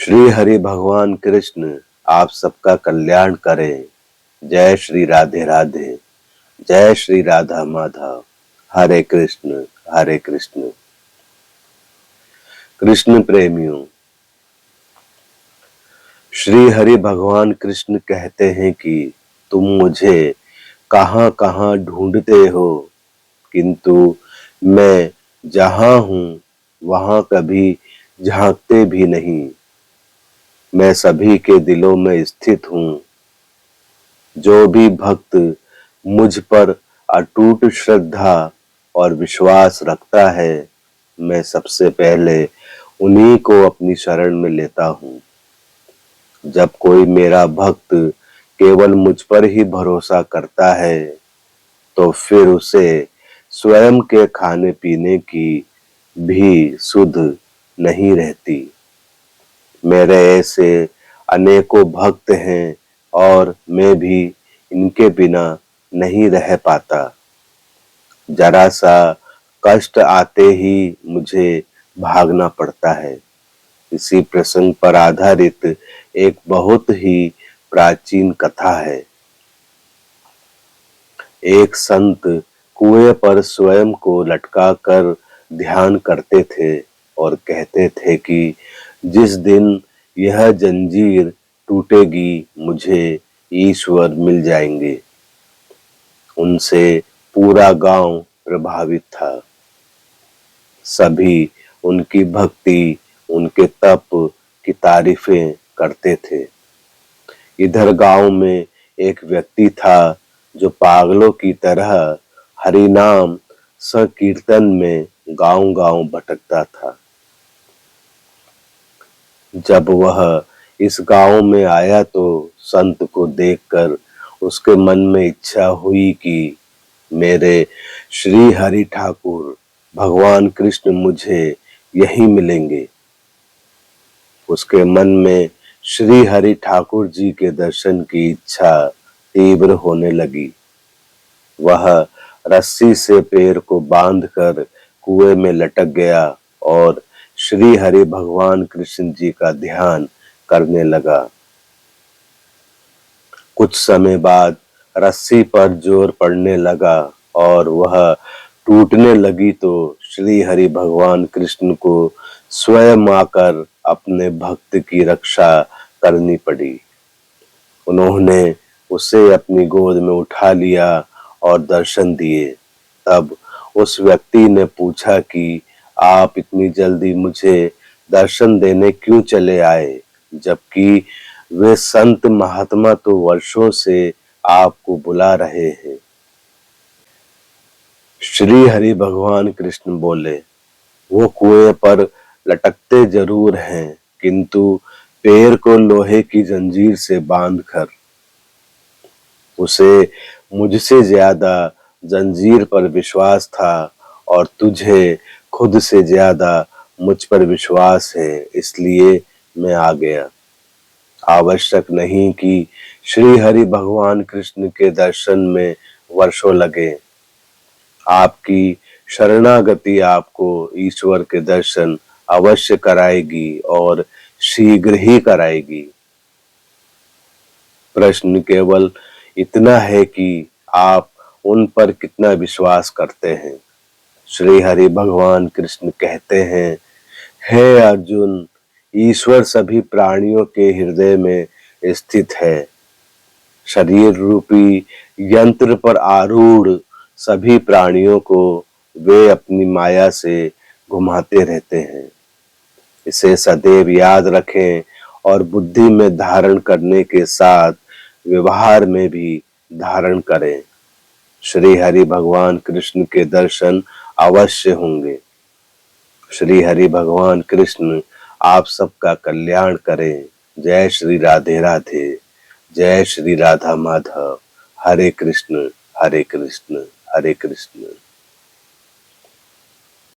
श्री हरि भगवान कृष्ण आप सबका कल्याण करें। जय श्री राधे राधे। जय श्री राधा माधव। हरे कृष्ण हरे कृष्ण। कृष्ण प्रेमियों, श्री हरि भगवान कृष्ण कहते हैं कि तुम मुझे कहां कहां ढूंढते हो, किंतु मैं जहां हूं वहां कभी झांकते भी नहीं। मैं सभी के दिलों में स्थित हूं। जो भी भक्त मुझ पर अटूट श्रद्धा और विश्वास रखता है, मैं सबसे पहले उन्हीं को अपनी शरण में लेता हूं। जब कोई मेरा भक्त केवल मुझ पर ही भरोसा करता है, तो फिर उसे स्वयं के खाने पीने की भी सुध नहीं रहती। मेरे ऐसे अनेकों भक्त हैं और मैं भी इनके बिना नहीं रह पाता। जरा सा कष्ट आते ही मुझे भागना पड़ता है। इसी प्रसंग पर आधारित एक बहुत ही प्राचीन कथा है। एक संत कुएं पर स्वयं को लटका कर ध्यान करते थे और कहते थे कि जिस दिन यह जंजीर टूटेगी, मुझे ईश्वर मिल जाएंगे। उनसे पूरा गांव प्रभावित था। सभी उनकी भक्ति, उनके तप की तारीफें करते थे। इधर गांव में एक व्यक्ति था जो पागलों की तरह हरि नाम संकीर्तन में गांव-गांव भटकता था। जब वह इस गांव में आया तो संत को देखकर उसके मन में इच्छा हुई कि मेरे श्री हरि ठाकुर भगवान कृष्ण मुझे यहीं मिलेंगे। उसके मन में श्री हरि ठाकुर जी के दर्शन की इच्छा तीव्र होने लगी। वह रस्सी से पैर को बांधकर कुएं में लटक गया और श्री हरि भगवान कृष्ण जी का ध्यान करने लगा। कुछ समय बाद रस्सी पर जोर पड़ने लगा और वह टूटने लगी तो श्री हरि भगवान कृष्ण को स्वयं आकर अपने भक्त की रक्षा करनी पड़ी। उन्होंने उसे अपनी गोद में उठा लिया और दर्शन दिए। तब उस व्यक्ति ने पूछा कि आप इतनी जल्दी मुझे दर्शन देने क्यों चले आए, जबकि वे संत महात्मा तो वर्षों से आपको बुला रहे हैं। श्री हरि भगवान कृष्ण बोले, वो कुएं पर लटकते जरूर हैं, किंतु पैर को लोहे की जंजीर से बांधकर। उसे मुझसे ज्यादा जंजीर पर विश्वास था और तुझे खुद से ज्यादा मुझ पर विश्वास है, इसलिए मैं आ गया। आवश्यक नहीं कि श्री हरि भगवान कृष्ण के दर्शन में वर्षों लगे। आपकी शरणागति आपको ईश्वर के दर्शन अवश्य कराएगी और शीघ्र ही कराएगी। प्रश्न केवल इतना है कि आप उन पर कितना विश्वास करते हैं। श्री हरि भगवान कृष्ण कहते हैं, हे अर्जुन, ईश्वर सभी प्राणियों के हृदय में स्थित है। शरीर रूपी यंत्र पर आरूढ़ सभी प्राणियों को वे अपनी माया से घुमाते रहते हैं। इसे सदैव याद रखें और बुद्धि में धारण करने के साथ व्यवहार में भी धारण करें। श्री हरि भगवान कृष्ण के दर्शन अवश्य होंगे। श्री हरि भगवान कृष्ण आप सबका कल्याण करें। जय श्री राधे राधे। जय श्री राधा माधव। हरे कृष्ण हरे कृष्ण हरे कृष्ण।